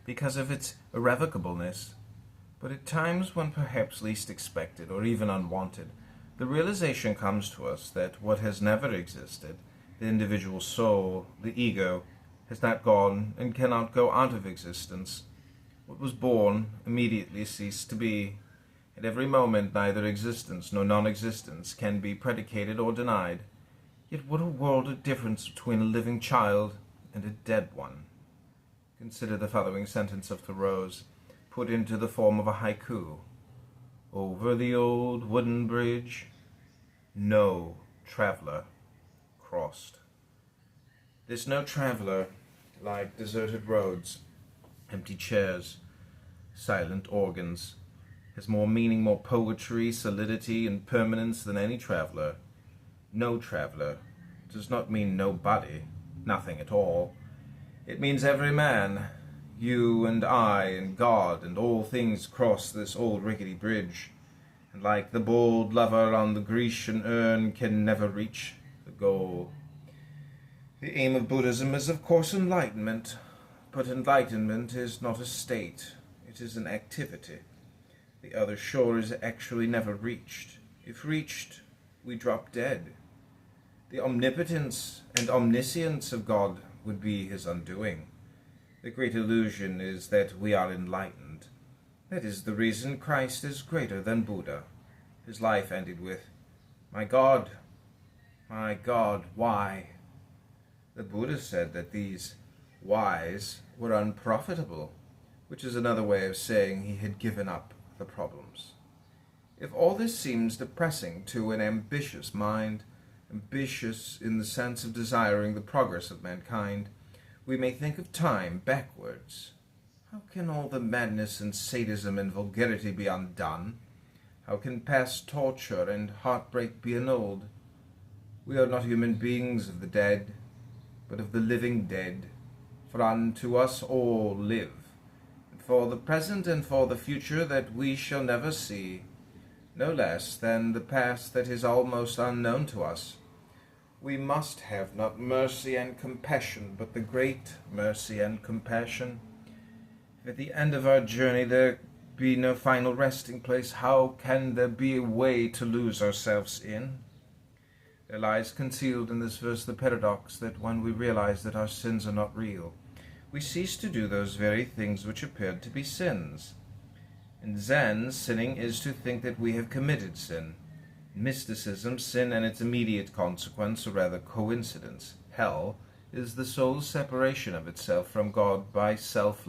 because of its irrevocableness. But at times when perhaps least expected or even unwanted, the realization comes to us that what has never existed, the individual soul, the ego, has not gone and cannot go out of existence. What was born immediately ceased to be. At every moment neither existence nor non-existence can be predicated or denied. Yet what a world of difference between a living child and a dead one. Consider the following sentence of Thoreau's, put into the form of a haiku. Over the old wooden bridge, no traveler crossed. There's no traveler like deserted roads, empty chairs, silent organs, has more meaning, more poetry, solidity, and permanence than any traveler. No traveler does not mean nobody, nothing at all. It means every man. You and I and God and all things cross this old rickety bridge, and like the bold lover on the Grecian urn can never reach the goal. The aim of Buddhism is of course enlightenment, but enlightenment is not a state, it is an activity. The other shore is actually never reached. If reached, we drop dead. The omnipotence and omniscience of God would be his undoing. The great illusion is that we are enlightened. That is the reason Christ is greater than Buddha. His life ended with, my God, why? The Buddha said that these whys were unprofitable, which is another way of saying he had given up the problems. If all this seems depressing to an ambitious mind, ambitious in the sense of desiring the progress of mankind, we may think of time backwards. How can all the madness and sadism and vulgarity be undone? How can past torture and heartbreak be annulled? We are not human beings of the dead, but of the living dead. For unto us all live, and for the present and for the future that we shall never see, no less than the past that is almost unknown to us. We must have not mercy and compassion, but the great mercy and compassion. If at the end of our journey there be no final resting place, how can there be a way to lose ourselves in? There lies concealed in this verse the paradox that when we realize that our sins are not real, we cease to do those very things which appeared to be sins. In Zen, sinning is to think that we have committed sin. In mysticism, sin and its immediate consequence, or rather coincidence, hell, is the soul's separation of itself from God by self-love.